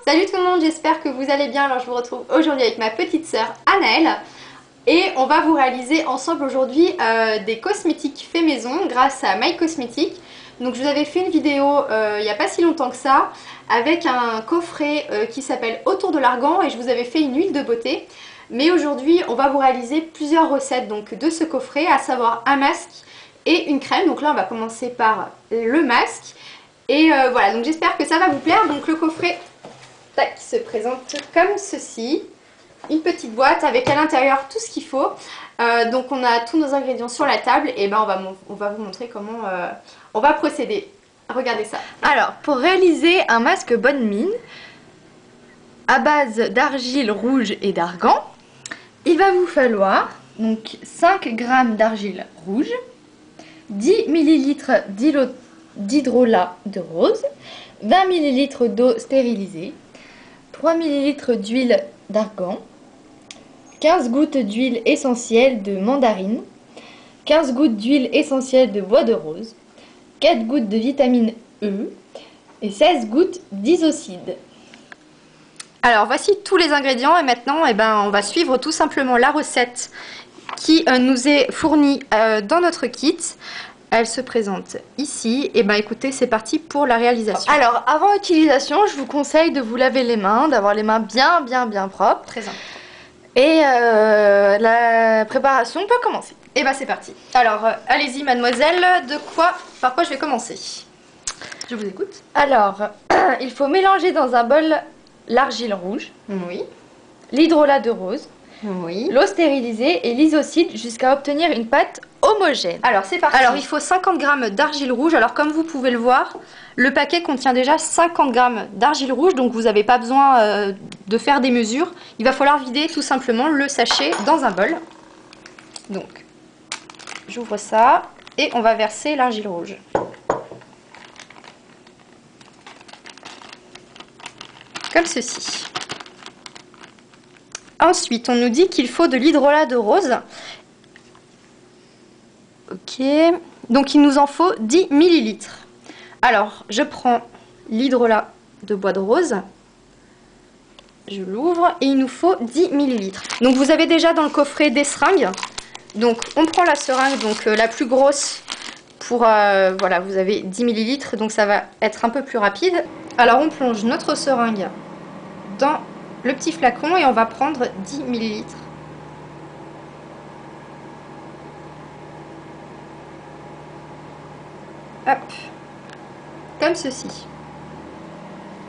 Salut tout le monde, j'espère que vous allez bien. Alors je vous retrouve aujourd'hui avec ma petite sœur Anaëlle et on va vous réaliser ensemble aujourd'hui des cosmétiques faits maison grâce à My Cosmetics. Donc je vous avais fait une vidéo il n'y a pas si longtemps que ça avec un coffret qui s'appelle Autour de l'argan et je vous avais fait une huile de beauté. Mais aujourd'hui on va vous réaliser plusieurs recettes donc, de ce coffret, à savoir un masque et une crème. Donc là on va commencer par le masque. Et voilà, donc j'espère que ça va vous plaire. Donc le coffret se présente comme ceci. Une petite boîte avec à l'intérieur tout ce qu'il faut. Donc on a tous nos ingrédients sur la table et ben on va vous montrer comment on va procéder. Regardez ça. Alors pour réaliser un masque bonne mine à base d'argile rouge et d'argan, il va vous falloir donc 5 g d'argile rouge, 10 ml d'hydrolat de rose, 20 ml d'eau stérilisée, 3 ml d'huile d'argan, 15 gouttes d'huile essentielle de mandarine, 15 gouttes d'huile essentielle de bois de rose, 4 gouttes de vitamine E et 16 gouttes d'isocide. Alors voici tous les ingrédients et maintenant on va suivre tout simplement la recette qui nous est fournie dans notre kit. Elle se présente ici. Et écoutez, c'est parti pour la réalisation. Alors avant utilisation, je vous conseille de vous laver les mains, d'avoir les mains bien propres. Très important. Et la préparation peut commencer. Et c'est parti. Alors allez-y mademoiselle, par quoi je vais commencer? Je vous écoute. Alors, il faut mélanger dans un bol l'argile rouge, oui, l'hydrolat de rose, oui, l'eau stérilisée et l'isocide jusqu'à obtenir une pâte homogène. Alors c'est parti. Alors il faut 50 g d'argile rouge. Alors comme vous pouvez le voir, le paquet contient déjà 50 g d'argile rouge, donc vous n'avez pas besoin de faire des mesures. Il va falloir vider tout simplement le sachet dans un bol. Donc j'ouvre ça et on va verser l'argile rouge. Comme ceci. Ensuite, on nous dit qu'il faut de l'hydrolat de rose. Ok. Donc, il nous en faut 10 ml. Alors, je prends l'hydrolat de bois de rose. Je l'ouvre et il nous faut 10 ml. Donc, vous avez déjà dans le coffret des seringues. Donc, on prend la seringue, donc la plus grosse. Pour, voilà, vous avez 10 ml. Donc, ça va être un peu plus rapide. Alors, on plonge notre seringue dans le petit flacon et on va prendre 10 ml. Hop, comme ceci.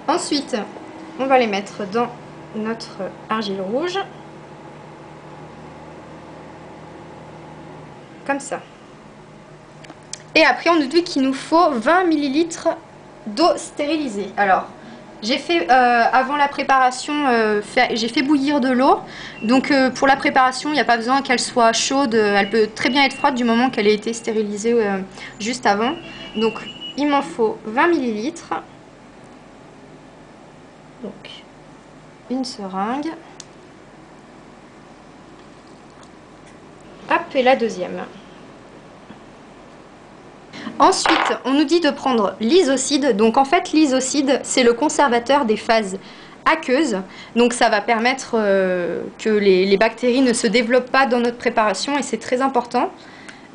Ensuite, on va les mettre dans notre argile rouge. Comme ça. Et après, on nous dit qu'il nous faut 20 ml d'eau stérilisée. Alors, j'ai fait, avant la préparation, j'ai fait bouillir de l'eau. Donc pour la préparation, il n'y a pas besoin qu'elle soit chaude. Elle peut très bien être froide du moment qu'elle ait été stérilisée juste avant. Donc il m'en faut 20 ml. Donc une seringue. Hop, et la deuxième. Ensuite, on nous dit de prendre l'isocide. Donc en fait, l'isocide, c'est le conservateur des phases aqueuses. Donc ça va permettre que les bactéries ne se développent pas dans notre préparation et c'est très important.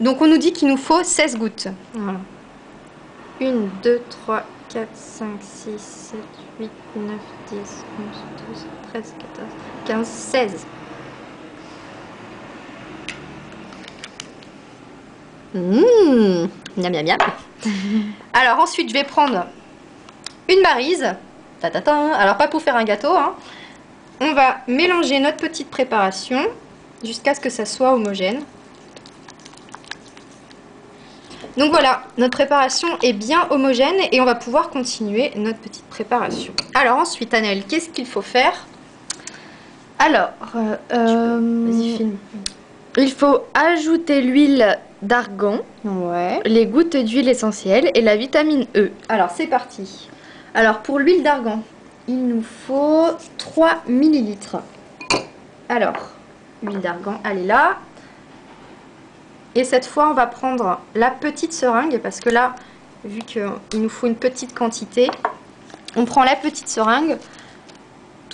Donc on nous dit qu'il nous faut 16 gouttes. Voilà. 1, 2, 3, 4, 5, 6, 7, 8, 9, 10, 11, 12, 13, 14, 15, 16. Miam miam miam. Alors ensuite je vais prendre une maryse. Alors pas pour faire un gâteau, hein. On va mélanger notre petite préparation jusqu'à ce que ça soit homogène. Donc voilà, notre préparation est bien homogène et on va pouvoir continuer notre petite préparation. Alors ensuite Anaëlle, qu'est-ce qu'il faut faire? Alors, vas-y filme. Il faut ajouter l'huile d'argan, Ouais. les gouttes d'huile essentielle et la vitamine E. Alors c'est parti. Alors pour l'huile d'argan, il nous faut 3 ml. Alors, l'huile d'argan, elle est là. Et cette fois, on va prendre la petite seringue parce que là, vu qu'il nous faut une petite quantité, on prend la petite seringue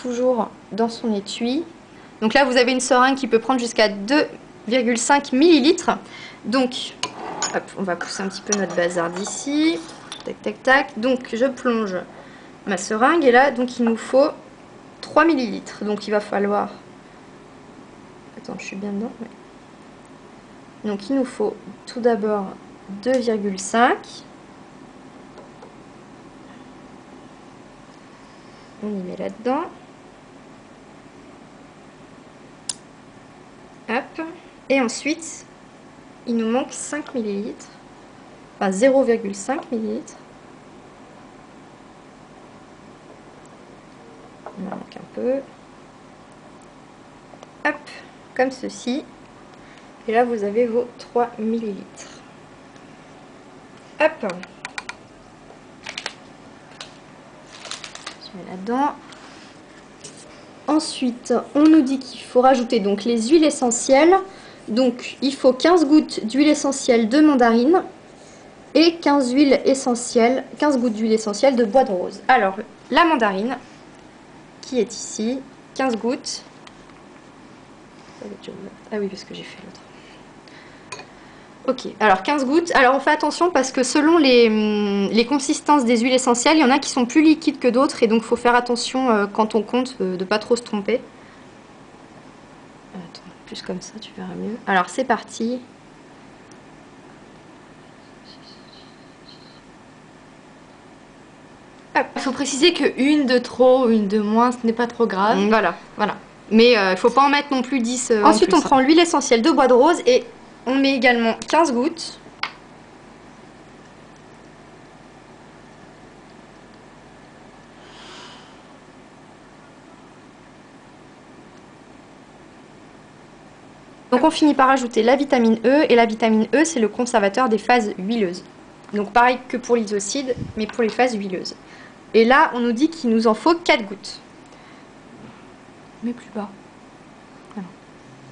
toujours dans son étui. Donc là, vous avez une seringue qui peut prendre jusqu'à 2,5 ml. Donc, hop, on va pousser un petit peu notre bazar d'ici. Tac, tac, tac. Donc, je plonge ma seringue. Et là, donc, il nous faut 3 ml. Donc, il va falloir... Attends, je suis bien dedans. Ouais. Donc, il nous faut tout d'abord 2,5. On y met là-dedans. Hop. Et ensuite, il nous manque 5 ml. Enfin, 0,5 ml. Il en manque un peu. Hop. Comme ceci. Et là, vous avez vos 3 ml. Hop. Je mets là-dedans. Ensuite, on nous dit qu'il faut rajouter donc les huiles essentielles. Donc, il faut 15 gouttes d'huile essentielle de mandarine et 15 gouttes d'huile essentielle de bois de rose. Alors, la mandarine, qui est ici, 15 gouttes. Ah oui, parce que j'ai fait l'autre. Ok, alors 15 gouttes. Alors on fait attention parce que selon les consistances des huiles essentielles, il y en a qui sont plus liquides que d'autres et donc il faut faire attention quand on compte de ne pas trop se tromper. Attends, plus comme ça, tu verras mieux. Alors c'est parti. Il faut préciser qu'une de trop ou une de moins, ce n'est pas trop grave. Voilà, voilà. Mais il ne faut pas en mettre non plus 10. Ensuite, on prend l'huile essentielle de bois de rose et on met également 15 gouttes. Donc on finit par ajouter la vitamine E, et la vitamine E c'est le conservateur des phases huileuses. Donc pareil que pour l'isocide, mais pour les phases huileuses. Et là on nous dit qu'il nous en faut 4 gouttes. Mais plus bas.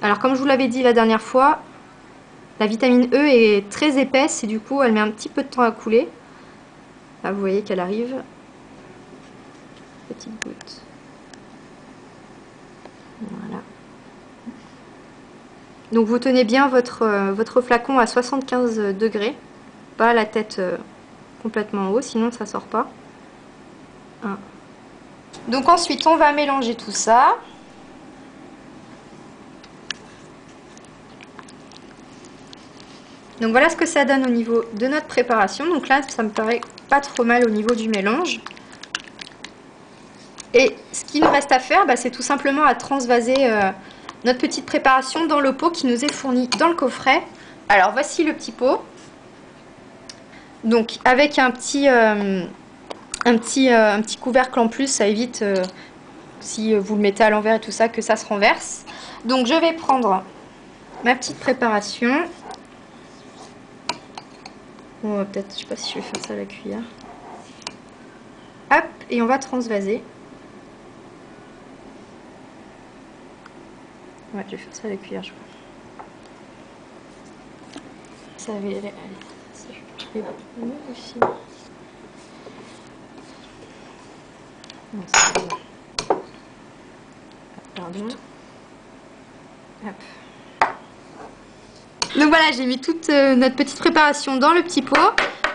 Alors comme je vous l'avais dit la dernière fois, la vitamine E est très épaisse et du coup elle met un petit peu de temps à couler. Là vous voyez qu'elle arrive. Petite goutte. Voilà. Donc vous tenez bien votre flacon à 75 degrés, pas la tête complètement en haut, sinon ça sort pas. Donc ensuite on va mélanger tout ça. Donc voilà ce que ça donne au niveau de notre préparation. Donc là ça me paraît pas trop mal au niveau du mélange. Et ce qu'il nous reste à faire, c'est tout simplement à transvaser notre petite préparation dans le pot qui nous est fourni dans le coffret. Alors voici le petit pot. Donc avec un petit couvercle en plus, ça évite si vous le mettez à l'envers et tout ça que ça se renverse. Donc je vais prendre ma petite préparation. Bon, peut-être, je sais pas si je vais faire ça à la cuillère. Hop, et on va transvaser. Ouais, je vais faire ça à la cuillère, je crois. Ça va aller. Je vais mieux aussi. Non, c'est bon. Pardon. Hop. Donc voilà, j'ai mis toute notre petite préparation dans le petit pot.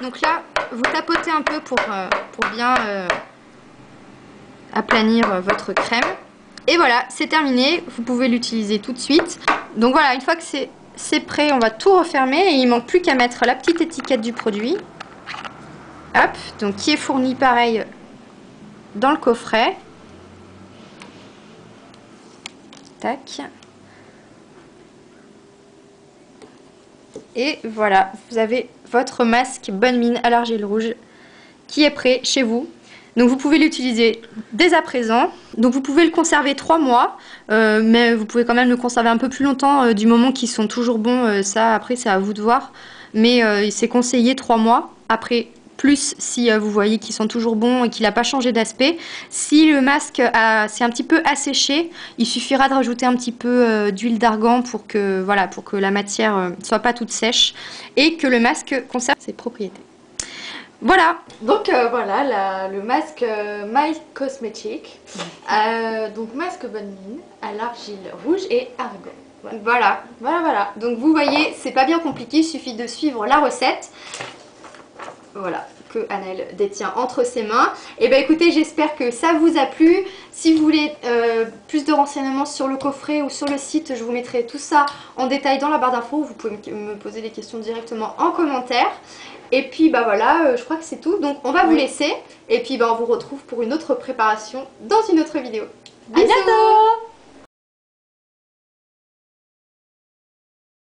Donc là, vous tapotez un peu pour bien aplanir votre crème. Et voilà, c'est terminé. Vous pouvez l'utiliser tout de suite. Donc voilà, une fois que c'est prêt, on va tout refermer. Et il ne manque plus qu'à mettre la petite étiquette du produit. Hop, donc qui est fourni pareil dans le coffret. Tac. Et voilà, vous avez votre masque Bonne Mine à l'argile rouge qui est prêt chez vous. Donc vous pouvez l'utiliser dès à présent. Donc vous pouvez le conserver 3 mois, mais vous pouvez quand même le conserver un peu plus longtemps du moment qu'ils sont toujours bons. Ça après c'est à vous de voir. Mais c'est conseillé 3 mois. Après plus si vous voyez qu'ils sont toujours bons et qu'il n'a pas changé d'aspect. Si le masque s'est un petit peu asséché, il suffira de rajouter un petit peu d'huile d'argan pour que, voilà, pour que la matière ne soit pas toute sèche et que le masque conserve ses propriétés. Voilà. Donc voilà le masque My Cosmetic. Donc masque bonne mine à l'argile rouge et argan. Voilà. Donc vous voyez, c'est pas bien compliqué, il suffit de suivre la recette. Voilà, que Anaëlle détient entre ses mains. Et ben écoutez, j'espère que ça vous a plu. Si vous voulez plus de renseignements sur le coffret ou sur le site, je vous mettrai tout ça en détail dans la barre d'infos. Vous pouvez me poser des questions directement en commentaire. Et puis bah voilà, je crois que c'est tout. Donc on va vous laisser. Et puis bah on vous retrouve pour une autre préparation dans une autre vidéo. À bientôt!